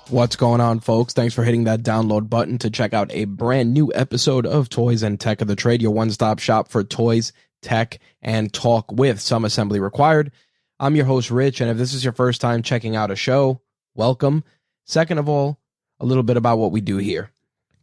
What's going on, folks? Thanks for hitting that download button to check out a brand new episode of Toys and Tech of the Trade, your one-stop shop for toys, tech, and talk with some assembly required. I'm your host, Rich, and if this is your first time checking out a show, welcome. Second of all, a little bit about what we do here.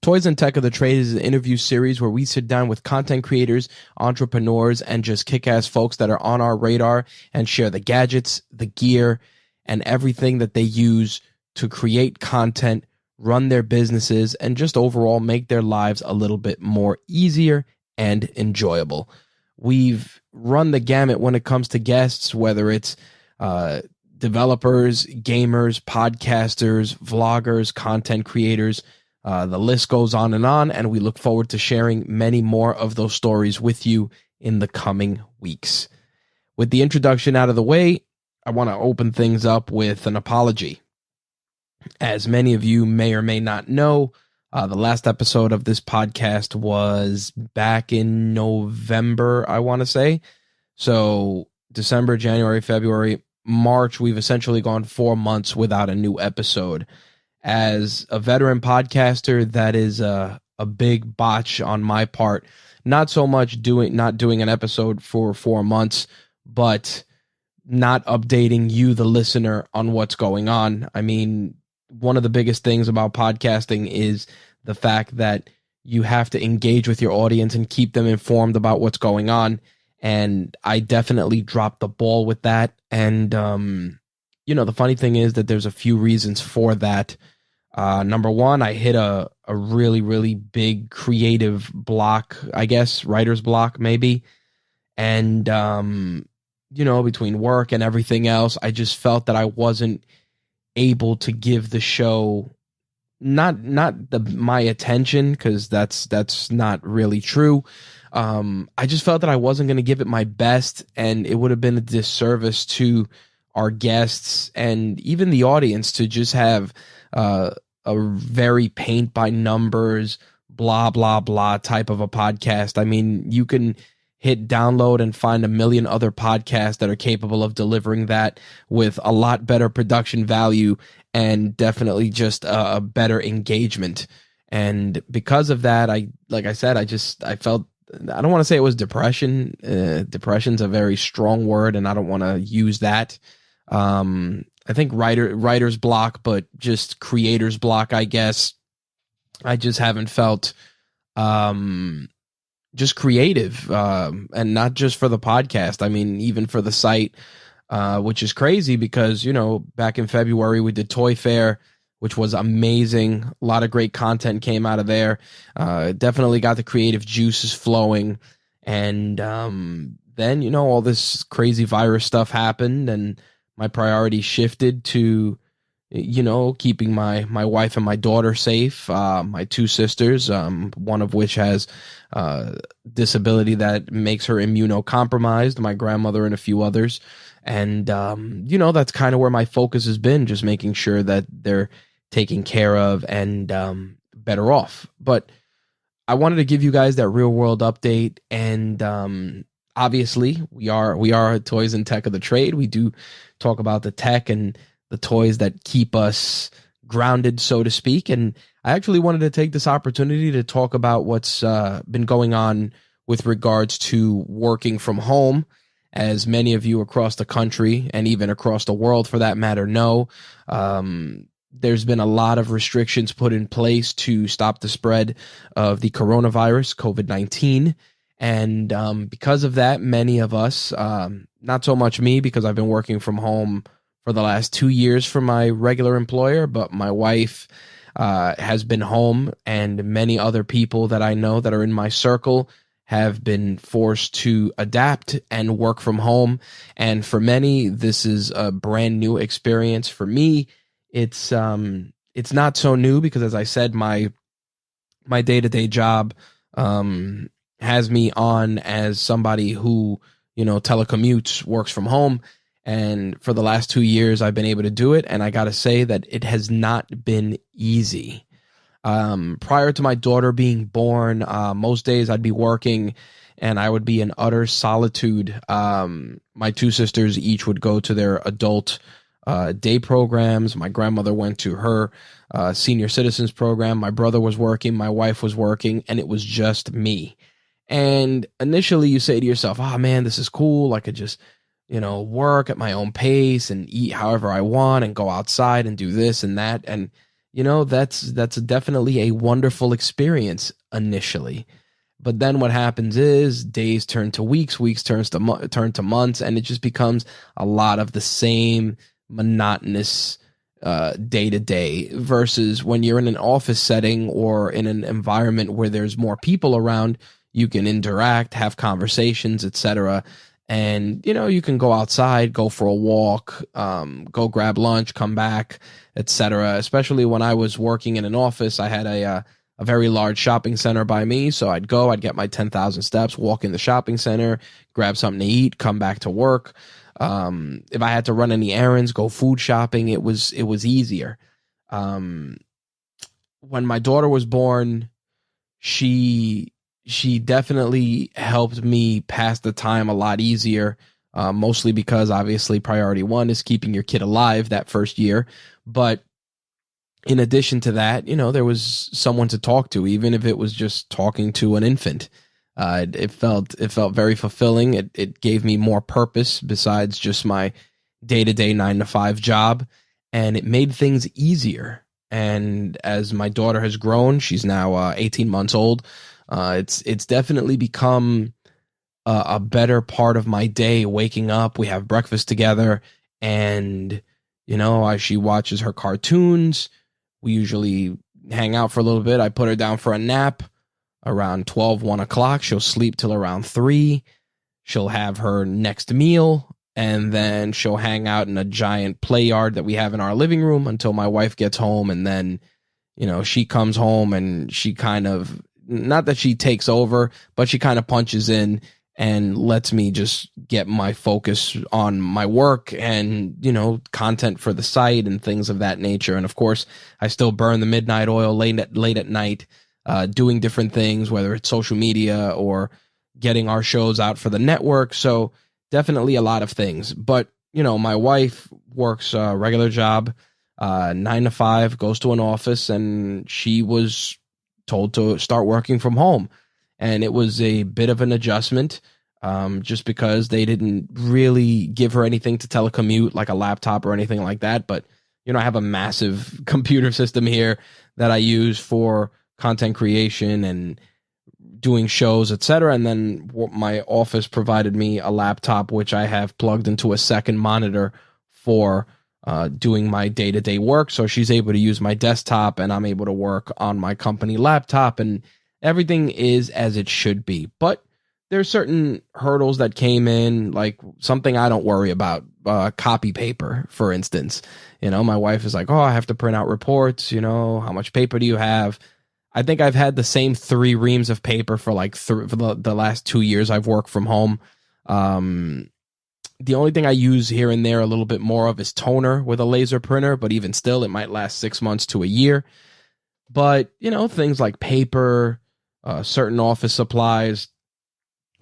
Toys and Tech of the Trade is an interview series where we sit down with content creators, entrepreneurs, and just kick-ass folks that are on our radar and share the gadgets, the gear, and everything that they use to create content, run their businesses, and just overall make their lives a little bit more easier and enjoyable. We've run the gamut when it comes to guests, whether it's developers, gamers, podcasters, vloggers, content creators. The list goes on, and we look forward to sharing many more of those stories with you in the coming weeks. With the introduction out of the way, I want to open things up with an apology. As many of you may or may not know, the last episode of this podcast was back in November, I want to say. So December, January, February, March, we've essentially gone 4 months without a new episode. As a veteran podcaster, that is a big botch on my part. Not so much not doing an episode for 4 months, but not updating you, the listener, on what's going on. I mean, one of the biggest things about podcasting is the fact that you have to engage with your audience and keep them informed about what's going on. And I definitely dropped the ball with that. And, the funny thing is that there's a few reasons for that. Number one, I hit a really, really big creative block, I guess, writer's block maybe. And, between work and everything else, I just felt that I wasn't able to give the show not my attention, because that's not really true. I just felt that I wasn't going to give it my best, and it would have been a disservice to our guests and even the audience to just have a very paint by numbers, blah, blah, blah type of a podcast. I mean, you can hit download and find a million other podcasts that are capable of delivering that with a lot better production value and definitely just a better engagement. And because of that, I felt, I don't want to say it was depression. Depression's a very strong word, and I don't want to use that. I think writer's block, but just creator's block, I guess. I just haven't felt just creative, and not just for the podcast. I mean, even for the site, which is crazy because, back in February, we did Toy Fair, which was amazing. A lot of great content came out of there. Definitely got the creative juices flowing. And then, all this crazy virus stuff happened, and my priority shifted to, keeping my wife and my daughter safe, my two sisters, one of which has disability that makes her immunocompromised, my grandmother and a few others. And, that's kind of where my focus has been, just making sure that they're taken care of and better off. But I wanted to give you guys that real world update. And obviously, we are Toys and Tech of the Trade. We do talk about the tech and the toys that keep us grounded, so to speak. And I actually wanted to take this opportunity to talk about what's been going on with regards to working from home. As many of you across the country and even across the world, for that matter, know, there's been a lot of restrictions put in place to stop the spread of the coronavirus, COVID-19. And because of that, many of us, not so much me, because I've been working from home for the last 2 years for my regular employer, but my wife has been home, and many other people that I know that are in my circle have been forced to adapt and work from home. And for many, this is a brand new experience. For me, it's not so new because, as I said, my day-to-day job has me on as somebody who, telecommutes, works from home. And for the last 2 years, I've been able to do it. And I got to say that it has not been easy. Prior to my daughter being born, most days I'd be working and I would be in utter solitude. My two sisters each would go to their adult day programs. My grandmother went to her senior citizens program. My brother was working, my wife was working, and it was just me. And initially you say to yourself, oh man, this is cool. I could just, work at my own pace and eat however I want and go outside and do this and that. And, that's definitely a wonderful experience initially. But then what happens is days turn to weeks, weeks turn to months, and it just becomes a lot of the same monotonous day to day, versus when you're in an office setting or in an environment where there's more people around, you can interact, have conversations, etc. And, you can go outside, go for a walk, go grab lunch, come back, etc. Especially when I was working in an office, I had a very large shopping center by me. So I'd get my 10,000 steps, walk in the shopping center, grab something to eat, come back to work. If I had to run any errands, go food shopping, it was easier. When my daughter was born, she definitely helped me pass the time a lot easier, mostly because obviously priority one is keeping your kid alive that first year. But in addition to that, there was someone to talk to, even if it was just talking to an infant. It felt very fulfilling. It gave me more purpose besides just my day-to-day 9 to 5 job, and it made things easier. And as my daughter has grown, she's now 18 months old. It's definitely become a better part of my day. Waking up, we have breakfast together, and she watches her cartoons. We usually hang out for a little bit. I put her down for a nap around 12, 1 o'clock. She'll sleep till around 3. She'll have her next meal, and then she'll hang out in a giant play yard that we have in our living room until my wife gets home. And then, she comes home and she kind of, not that she takes over, but she kind of punches in and lets me just get my focus on my work and, content for the site and things of that nature. And of course, I still burn the midnight oil late at night, doing different things, whether it's social media or getting our shows out for the network. So definitely a lot of things. But, my wife works a regular job, 9 to 5, goes to an office, and she was told to start working from home. And it was a bit of an adjustment, just because they didn't really give her anything to telecommute, like a laptop or anything like that. But, I have a massive computer system here that I use for content creation and doing shows, etc. And then my office provided me a laptop, which I have plugged into a second monitor for doing my day-to-day work. So she's able to use my desktop and I'm able to work on my company laptop, and everything is as it should be. But there's certain hurdles that came in, like something I don't worry about, copy paper, for instance. My wife is like, oh, I have to print out reports. How much paper do you have? I think I've had the same 3 reams of paper for for the last 2 years I've worked from home. The only thing I use here and there a little bit more of is toner with a laser printer, but even still, it might last 6 months to a year. But, things like paper, certain office supplies,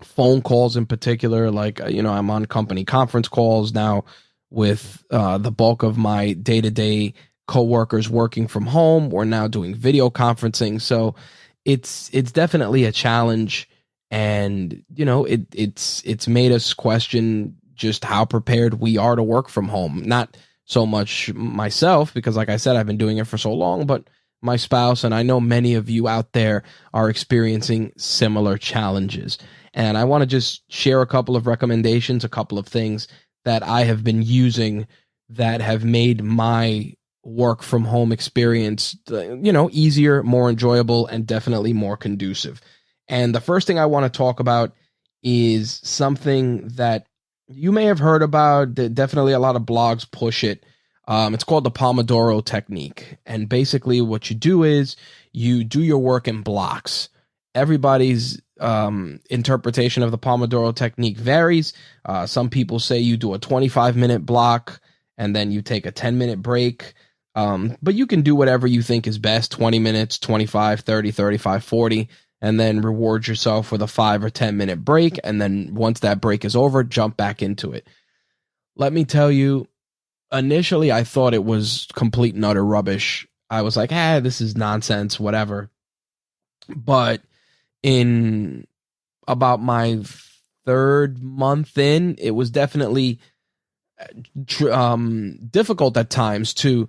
phone calls in particular, like, I'm on company conference calls now with the bulk of my day-to-day coworkers working from home. We're now doing video conferencing. So it's definitely a challenge, and, it's made us question just how prepared we are to work from home. Not so much myself, because like I said, I've been doing it for so long, but my spouse, and I know many of you out there are experiencing similar challenges. And I want to just share a couple of recommendations, a couple of things that I have been using that have made my work from home experience, easier, more enjoyable, and definitely more conducive. And the first thing I want to talk about is something that you may have heard about. Definitely a lot of blogs push it. It's called the Pomodoro technique. And basically what you do is you do your work in blocks. Everybody's interpretation of the Pomodoro technique varies. Some people say you do a 25-minute block and then you take a 10-minute break. But you can do whatever you think is best, 20 minutes, 25, 30, 35, 40, and then reward yourself with a 5 or 10-minute break. And then once that break is over, jump back into it. Let me tell you, initially I thought it was complete and utter rubbish. I was like, this is nonsense, whatever. But in about my third month in, it was definitely difficult at times to,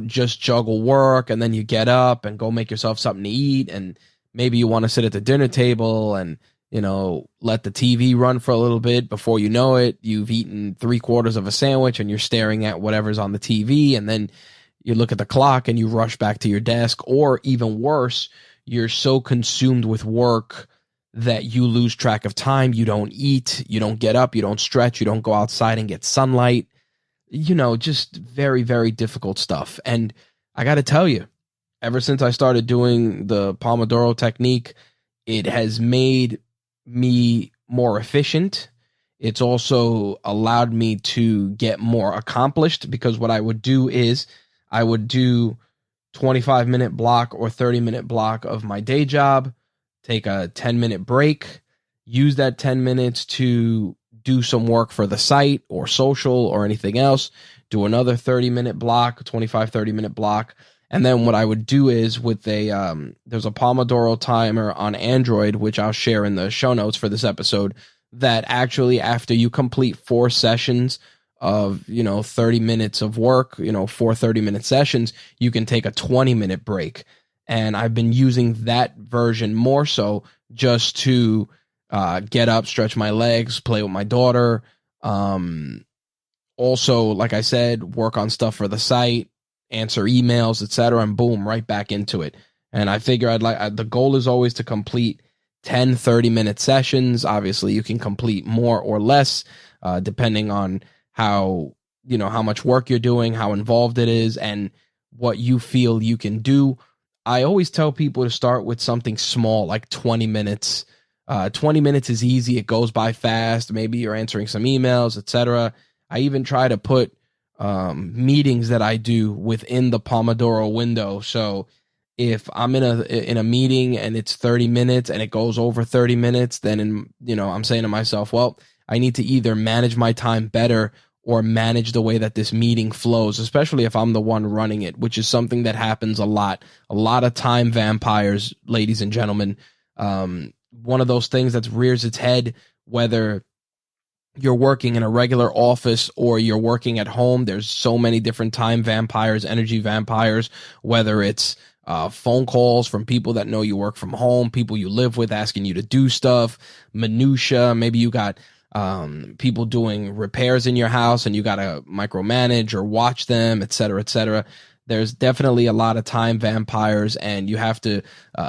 just juggle work, and then you get up and go make yourself something to eat, and maybe you want to sit at the dinner table and, let the TV run for a little bit. Before you know it, you've eaten 3/4 of a sandwich and you're staring at whatever's on the TV, and then you look at the clock and you rush back to your desk, or even worse, you're so consumed with work that you lose track of time. You don't eat, you don't get up, you don't stretch, you don't go outside and get sunlight. Just very, very difficult stuff. And I got to tell you, ever since I started doing the Pomodoro technique, it has made me more efficient. It's also allowed me to get more accomplished, because what I would do is I would do 25-minute block or 30-minute block of my day job, take a 10-minute break, use that 10 minutes to do some work for the site or social or anything else, do another 30-minute block, 30-minute block. And then what I would do is with there's a Pomodoro timer on Android, which I'll share in the show notes for this episode, that actually after you complete 4 sessions of, 30 minutes of work, 4 30-minute sessions, you can take a 20-minute break. And I've been using that version more so just to get up, stretch my legs, play with my daughter. Also, like I said, work on stuff for the site, answer emails, etc., and boom, right back into it. And I figure the goal is always to complete 10 30-minute sessions. Obviously, you can complete more or less depending on how much work you're doing, how involved it is, and what you feel you can do. I always tell people to start with something small, like 20 minutes. 20 minutes is easy. It goes by fast. Maybe you're answering some emails, etc. I even try to put meetings that I do within the Pomodoro window. So if I'm in a meeting and it's 30 minutes and it goes over 30 minutes, then I'm saying to myself, well, I need to either manage my time better or manage the way that this meeting flows, especially if I'm the one running it, which is something that happens a lot of time vampires, ladies and gentlemen. One of those things that rears its head, whether you're working in a regular office or you're working at home. There's so many different time vampires, energy vampires, whether it's phone calls from people that know you work from home, people you live with asking you to do stuff, minutia. Maybe you got people doing repairs in your house and you got to micromanage or watch them, et cetera, et cetera. There's definitely a lot of time vampires, and you have to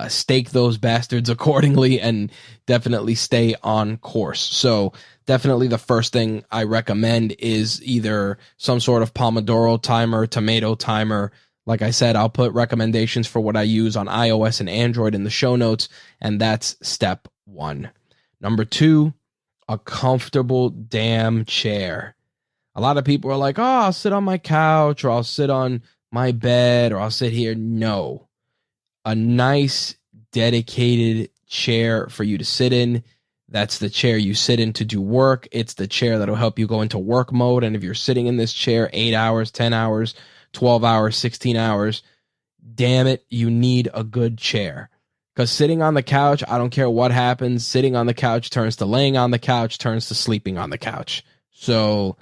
stake those bastards accordingly and definitely stay on course. So definitely the first thing I recommend is either some sort of Pomodoro timer, tomato timer. Like I said, I'll put recommendations for what I use on iOS and Android in the show notes, and that's step 1. Number 2, a comfortable damn chair. A lot of people are like, oh, I'll sit on my couch, or I'll sit on my bed, or I'll sit here. No. A nice, dedicated chair for you to sit in. That's the chair you sit in to do work. It's the chair that'll help you go into work mode. And if you're sitting in this chair 8 hours, 10 hours, 12 hours, 16 hours, damn it, you need a good chair. Because sitting on the couch, I don't care what happens, sitting on the couch turns to laying on the couch, turns to sleeping on the couch. So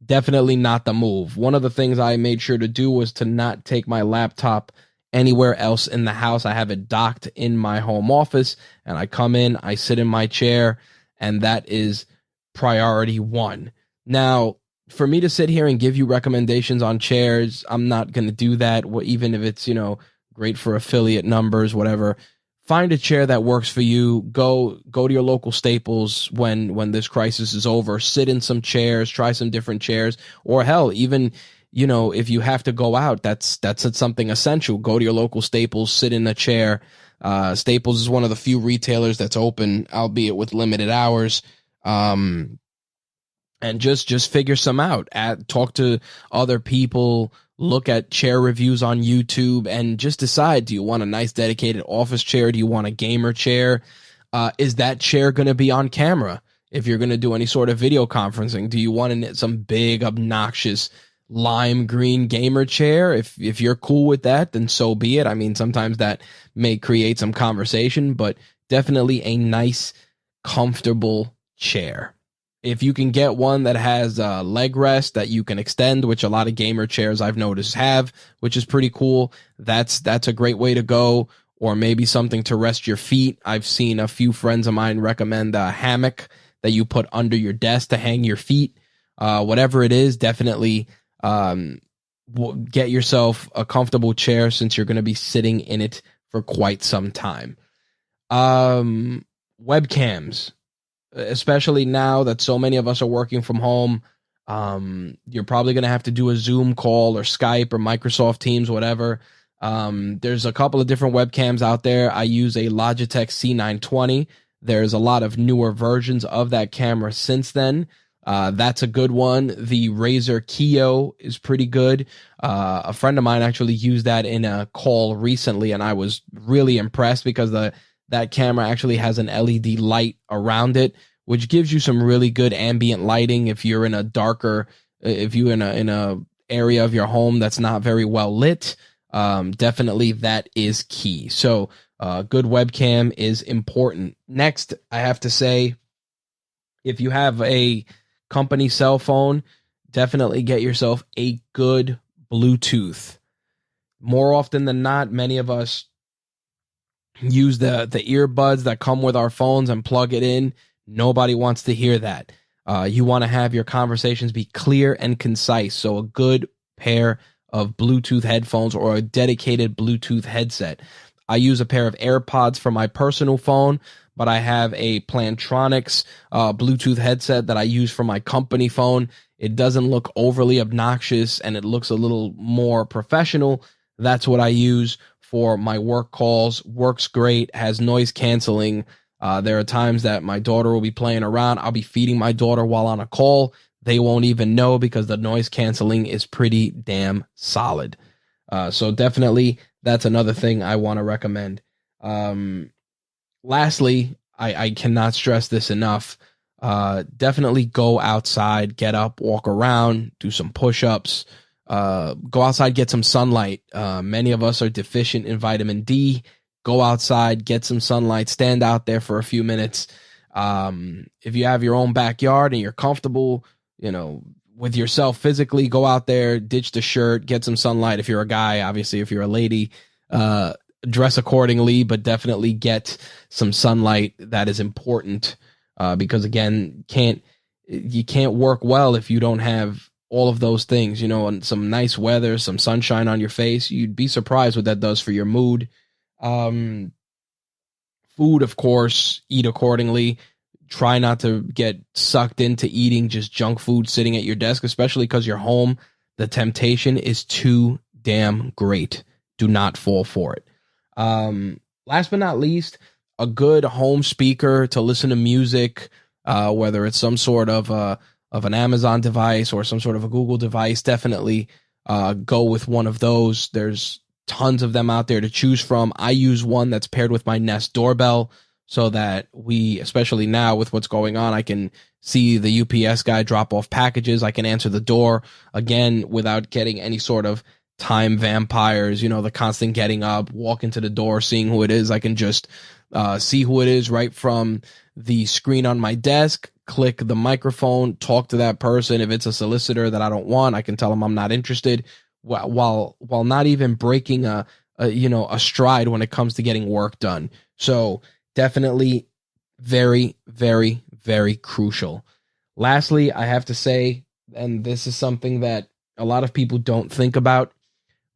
definitely not the move. One of the things I made sure to do was to not take my laptop anywhere else in the house. I have it docked in my home office, and I come in, I sit in my chair, and that is priority 1. Now, for me to sit here and give you recommendations on chairs, I'm not going to do that, even if it's, great for affiliate numbers, whatever. Find a chair that works for you. Go to your local Staples when this crisis is over. Sit in some chairs, try some different chairs, or hell, even if you have to go out, that's something essential. Go to your local Staples, sit in a chair. Staples is one of the few retailers that's open, albeit with limited hours. And just figure some out. Talk to other people. Look at chair reviews on YouTube and just decide, do you want a nice dedicated office chair? Do you want a gamer chair? Is that chair going to be on camera? If you're going to do any sort of video conferencing, do you want some big, obnoxious, lime green gamer chair. If you're cool with that, then so be it. I mean, sometimes that may create some conversation, but definitely a nice, comfortable chair. If you can get one that has a leg rest that you can extend, which a lot of gamer chairs I've noticed have, which is pretty cool, that's a great way to go. Or maybe something to rest your feet. I've seen a few friends of mine recommend a hammock that you put under your desk to hang your feet. Whatever it is, definitely get yourself a comfortable chair since you're going to be sitting in it for quite some time. Webcams, especially now that so many of us are working from home. You're probably going to have to do a Zoom call or Skype or Microsoft Teams, whatever. There's a couple of different webcams out there. I use a Logitech C920. There's a lot of newer versions of that camera since then. That's a good one. The Razer Kio is pretty good. A friend of mine actually used that in a call recently, and I was really impressed because that camera actually has an LED light around it, which gives you some really good ambient lighting if you're in a darker, if you're in a area of your home that's not very well lit. Definitely that is key. So, good webcam is important. Next, I have to say, if you have a company cell phone, definitely get yourself a good Bluetooth. More often than not, many of us use the earbuds that come with our phones and plug it in. Nobody wants to hear that. You want to have your conversations be clear and concise. So a good pair of Bluetooth headphones or a dedicated Bluetooth headset. I use a pair of AirPods for my personal phone, but I have a Plantronics Bluetooth headset that I use for my company phone. It doesn't look overly obnoxious and it looks a little more professional. That's what I use for my work calls. Works great, has noise canceling. There are times that my daughter will be playing around. I'll be feeding my daughter while on a call. They won't even know because the noise canceling is pretty damn solid. So definitely that's another thing I want to recommend. Lastly, I cannot stress this enough. Definitely go outside, get up, walk around, do some push-ups, go outside, get some sunlight. Many of us are deficient in vitamin D. Go outside, get some sunlight, stand out there for a few minutes. If you have your own backyard and you're comfortable, with yourself physically, go out there, ditch the shirt, get some sunlight. If you're a guy, obviously, if you're a lady, dress accordingly, but definitely get some sunlight. That is important because, again, you can't work well if you don't have all of those things, and some nice weather, some sunshine on your face. You'd be surprised what that does for your mood. Food, of course, eat accordingly. Try not to get sucked into eating just junk food sitting at your desk, especially because you're home. The temptation is too damn great. Do not fall for it. Last but not least, a good home speaker to listen to music, whether it's some sort of an Amazon device or some sort of a Google device. Definitely go with one of those. There's tons of them out there to choose from. I use one that's paired with my Nest doorbell, so that especially now with what's going on, I can see the UPS guy drop off packages. I can answer the door, again, without getting any sort of time vampires, the constant getting up, walk into the door, seeing who it is. I can just see who it is right from the screen on my desk, click the microphone, talk to that person. If it's a solicitor that I don't want, I can tell them I'm not interested, while not even breaking a stride when it comes to getting work done. So definitely very, very, very crucial. Lastly, I have to say, and this is something that a lot of people don't think about,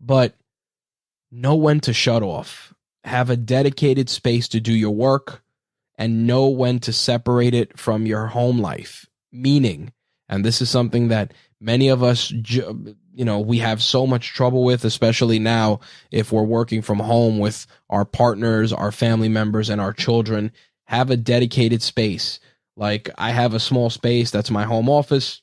but know when to shut off. Have a dedicated space to do your work and know when to separate it from your home life. Meaning, and this is something that many of us, we have so much trouble with, especially now if we're working from home with our partners, our family members, and our children. Have a dedicated space. Like, I have a small space that's my home office,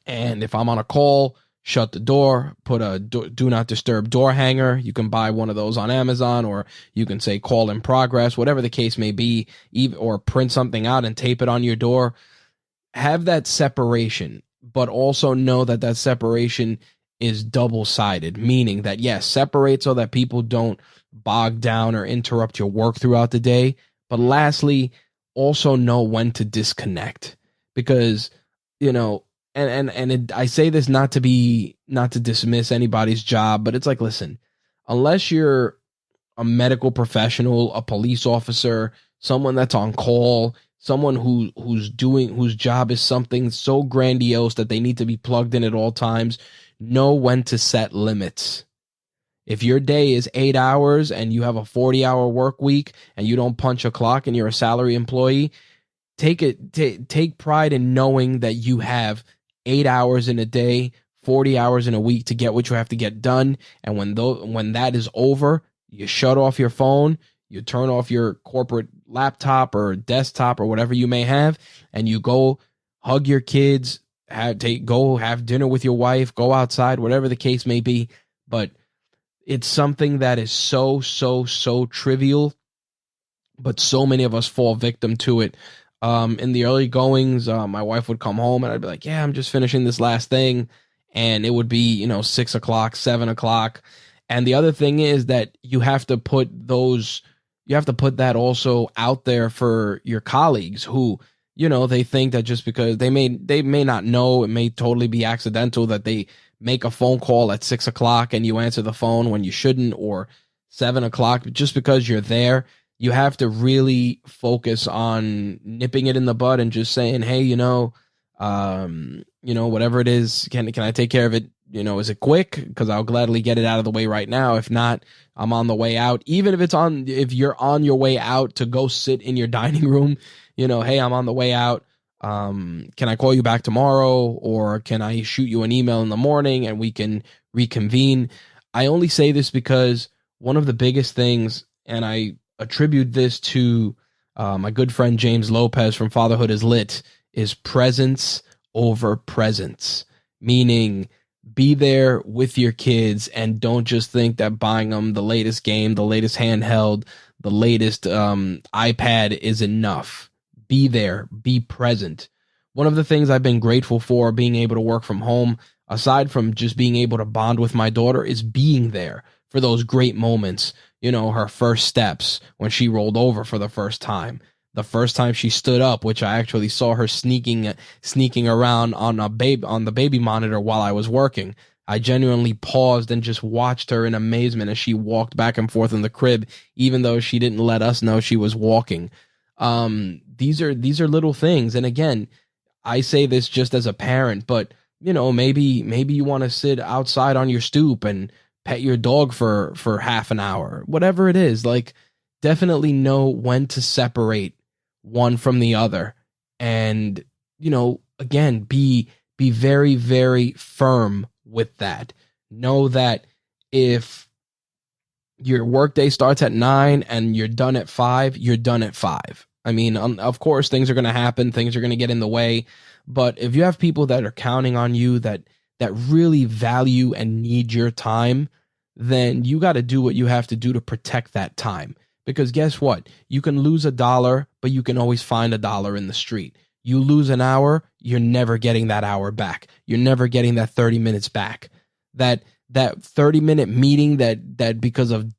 and if I'm on a call, shut the door, put a do not disturb door hanger. You can buy one of those on Amazon, or you can say call in progress, whatever the case may be, or print something out and tape it on your door. Have that separation, but also know that that separation is double-sided, meaning that, yes, separate so that people don't bog down or interrupt your work throughout the day. But lastly, also know when to disconnect, because, you know, I say this not to dismiss anybody's job, but it's like, listen, unless you're a medical professional, a police officer, someone that's on call, someone whose job is something so grandiose that they need to be plugged in at all times, know when to set limits. If your day is 8 hours and you have a 40-hour work week and you don't punch a clock and you're a salary employee, take pride in knowing that you have 8 hours in a day, 40 hours in a week to get what you have to get done. And when that is over, you shut off your phone, you turn off your corporate laptop or desktop or whatever you may have, and you go hug your kids, go have dinner with your wife, go outside, whatever the case may be. But it's something that is so trivial, but so many of us fall victim to it. In the early goings, my wife would come home and I'd be like, yeah, I'm just finishing this last thing. And it would be, 6 o'clock, 7 o'clock. And the other thing is that you have to put that also out there for your colleagues who, they think that just because they may not know, it may totally be accidental that they make a phone call at 6 o'clock and you answer the phone when you shouldn't, or 7 o'clock, just because you're there. You have to really focus on nipping it in the bud and just saying, hey, whatever it is, can I take care of it? Is it quick? Because I'll gladly get it out of the way right now. If not, I'm on the way out. Even if you're on your way out to go sit in your dining room, hey, I'm on the way out. Can I call you back tomorrow? Or can I shoot you an email in the morning and we can reconvene? I only say this because one of the biggest things, and I attribute this to my good friend James Lopez from Fatherhood is Lit, is presence over presence. Meaning, be there with your kids and don't just think that buying them the latest game, the latest handheld, the latest iPad is enough. Be there, be present. One of the things I've been grateful for being able to work from home, aside from just being able to bond with my daughter, is being there for those great moments. Her first steps when she rolled over for the first time. The first time she stood up, which I actually saw her sneaking around on the baby monitor while I was working. I genuinely paused and just watched her in amazement as she walked back and forth in the crib, even though she didn't let us know she was walking. These are little things. And again, I say this just as a parent, but maybe you want to sit outside on your stoop and pet your dog for half an hour, whatever it is. Like, definitely know when to separate one from the other. And, again, be very, very firm with that. Know that if your workday starts at 9 and you're done at 5, you're done at 5. I mean, of course, things are going to happen. Things are going to get in the way. But if you have people that are counting on you, that really value and need your time, then you got to do what you have to do to protect that time. Because guess what? You can lose $1, but you can always find $1 in the street. You lose an hour, you're never getting that hour back. You're never getting that 30 minutes back. That 30-minute meeting that because of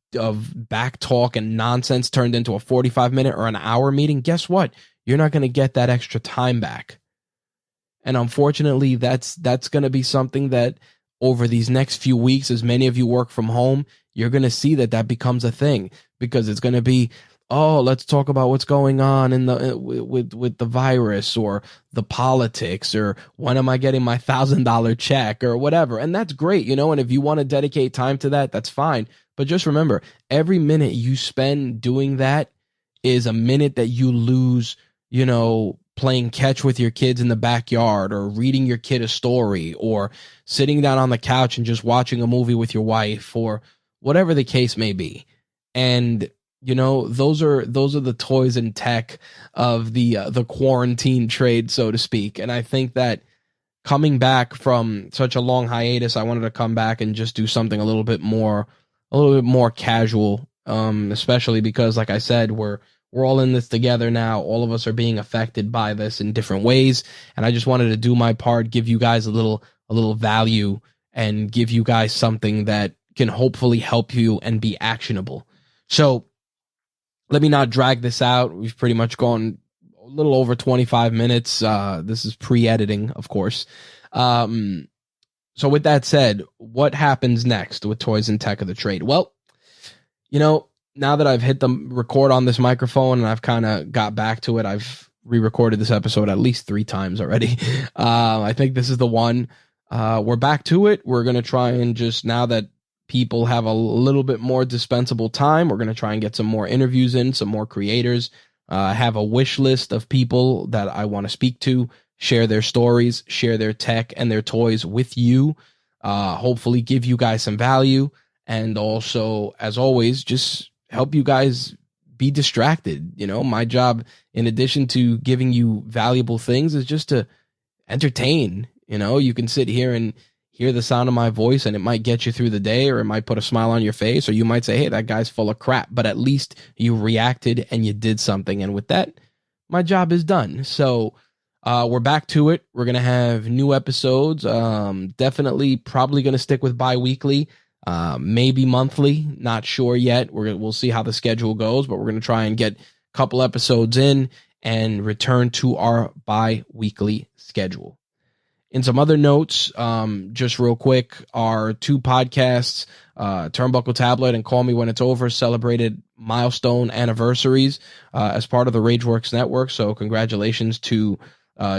back talk and nonsense turned into a 45-minute or an hour meeting, guess what? You're not going to get that extra time back. And unfortunately, that's going to be something that over these next few weeks, as many of you work from home, you're going to see that becomes a thing, because it's going to be, oh, let's talk about what's going on with the virus or the politics, or when am I getting my $1,000 check or whatever. And that's great, and if you want to dedicate time to that, that's fine. But just remember, every minute you spend doing that is a minute that you lose, playing catch with your kids in the backyard, or reading your kid a story, or sitting down on the couch and just watching a movie with your wife, or whatever the case may be. And those are the toys and tech of the quarantine trade, so to speak. And I think that coming back from such a long hiatus, I wanted to come back and just do something a little bit more casual, especially because, like I said, we're we're all in this together now. All of us are being affected by this in different ways. And I just wanted to do my part, give you guys a little value and give you guys something that can hopefully help you and be actionable. So let me not drag this out. We've pretty much gone a little over 25 minutes. This is pre-editing, of course. So with that said, what happens next with Toys and Tech of the Trade? Well, now that I've hit the record on this microphone and I've kind of got back to it, I've re-recorded this episode at least 3 times already. I think this is the one. We're back to it. We're going to try and just, now that people have a little bit more dispensable time, we're going to try and get some more interviews in, some more creators. Have a wish list of people that I want to speak to, share their stories, share their tech and their toys with you. Hopefully give you guys some value. And also, as always, just help you guys be distracted. My job, in addition to giving you valuable things, is just to entertain. You can sit here and hear the sound of my voice and it might get you through the day, or it might put a smile on your face, or you might say, hey, that guy's full of crap, but at least you reacted and you did something. And with that, my job is done. So we're back to it. We're going to have new episodes. Definitely probably going to stick with bi-weekly, maybe monthly. Not sure yet. We'll see how the schedule goes, but we're going to try and get a couple episodes in and return to our bi-weekly schedule. In some other notes, just real quick, our 2 podcasts, Turnbuckle Tabloid and Call Me When It's Over, celebrated milestone anniversaries as part of the Rageworks Network. So congratulations to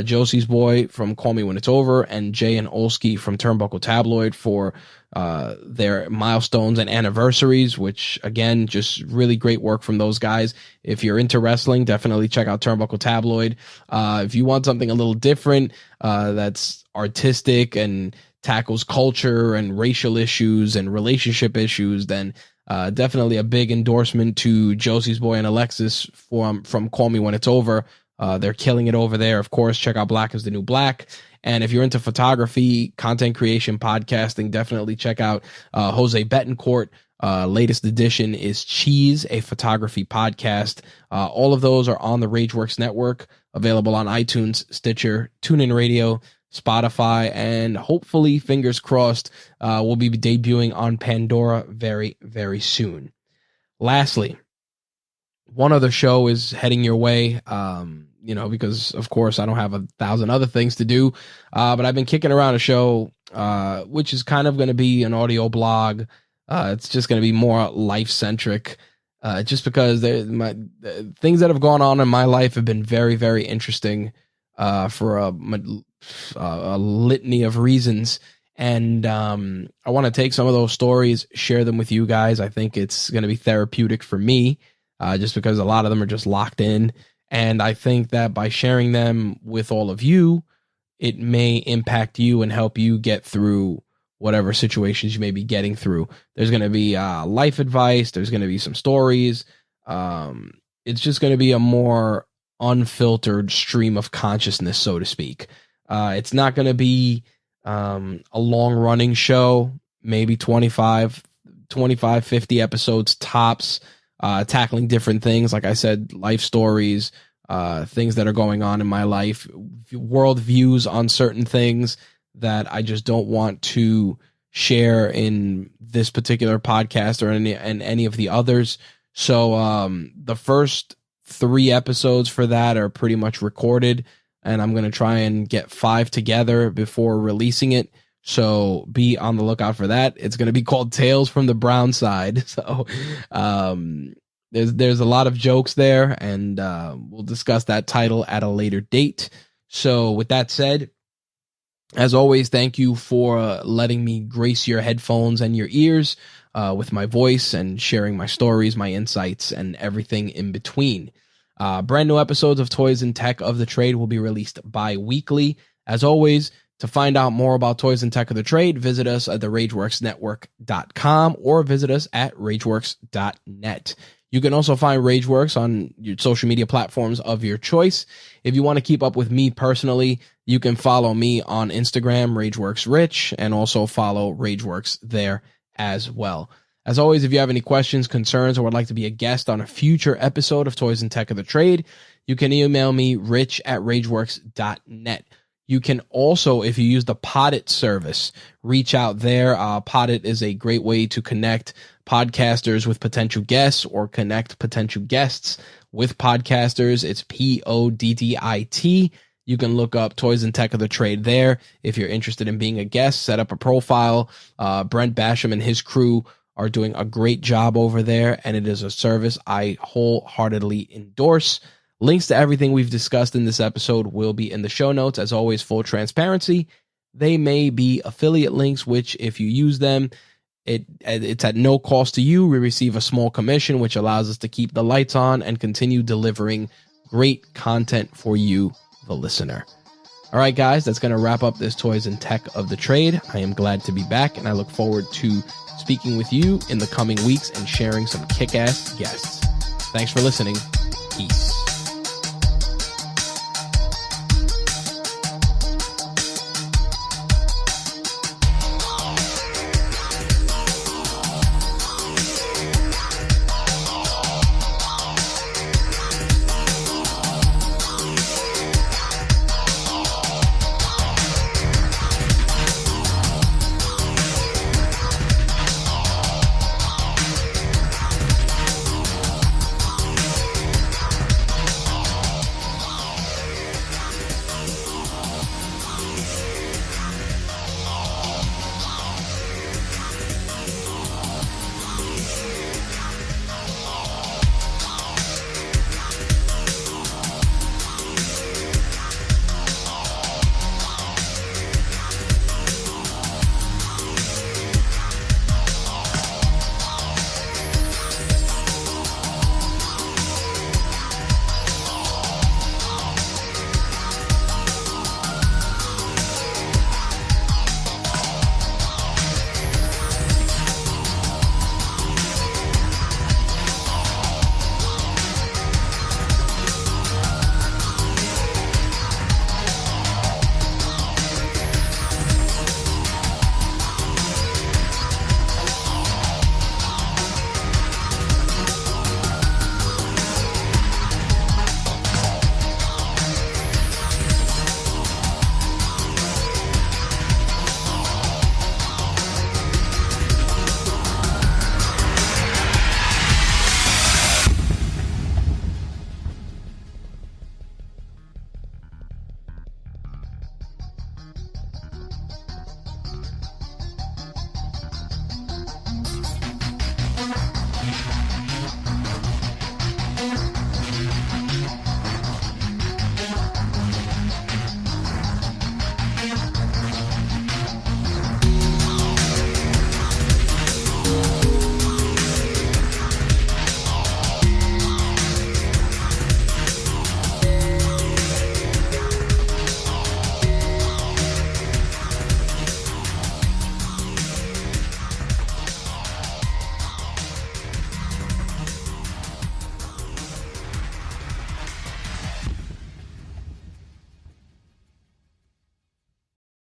Josie's Boy from Call Me When It's Over and Jay and Olski from Turnbuckle Tabloid for their milestones and anniversaries, which, again, just really great work from those guys. If you're into wrestling, definitely check out Turnbuckle Tabloid. If you want something a little different, that's artistic and tackles culture and racial issues and relationship issues, then definitely a big endorsement to Josie's Boy and Alexis from Call Me When It's Over. They're killing it over there. Of course, check out Black is the New Black. And if you're into photography, content creation, podcasting, definitely check out Jose Betancourt. Latest edition is Cheese, a photography podcast. All of those are on the Rageworks Network, available on iTunes, Stitcher, TuneIn Radio, Spotify, and hopefully, fingers crossed, we'll be debuting on Pandora very, very soon. Lastly, one other show is heading your way, because, of course, I don't have 1,000 other things to do, but I've been kicking around a show, which is kind of going to be an audio blog. It's just going to be more life-centric, just because the things that have gone on in my life have been very, very interesting for a litany of reasons. And I want to take some of those stories, share them with you guys. I think it's going to be therapeutic for me, just because a lot of them are just locked in. And I think that by sharing them with all of you, it may impact you and help you get through whatever situations you may be getting through. There's going to be life advice. There's going to be some stories. It's just going to be a more unfiltered stream of consciousness, so to speak. It's not going to be a long running show, maybe 25, 50 episodes tops, tackling different things. Like I said, life stories, things that are going on in my life, world views on certain things that I just don't want to share in this particular podcast or in any of the others. So the first 3 episodes for that are pretty much recorded, and I'm going to try and get 5 together before releasing it. So be on the lookout for that. It's going to be called Tales from the Brown Side. So there's a lot of jokes there, and we'll discuss that title at a later date. So with that said, as always, thank you for letting me grace your headphones and your ears with my voice and sharing my stories, my insights, and everything in between. Brand new episodes of Toys and Tech of the Trade will be released bi-weekly. As always, to find out more about Toys and Tech of the Trade, visit us at therageworksnetwork.com or visit us at rageworks.net. You can also find Rageworks on your social media platforms of your choice. If you want to keep up with me personally, you can follow me on Instagram, RageWorksRich, and also follow Rageworks there as well. As always, if you have any questions, concerns, or would like to be a guest on a future episode of Toys and Tech of the Trade, you can email me, rich@rageworks.net. You can also, if you use the Podit service, reach out there. Podit is a great way to connect podcasters with potential guests or connect potential guests with podcasters. It's PODDIT. You can look up Toys and Tech of the Trade there. If you're interested in being a guest, set up a profile. Brent Basham and his crew are doing a great job over there, and it is a service I wholeheartedly endorse. Links to everything we've discussed in this episode will be in the show notes. As always, full transparency. They may be affiliate links, which if you use them, it's at no cost to you. We receive a small commission, which allows us to keep the lights on and continue delivering great content for you, the listener. All right, guys, that's going to wrap up this Toys and Tech of the Trade. I am glad to be back, and I look forward to speaking with you in the coming weeks and sharing some kick-ass guests. Thanks for listening. Peace.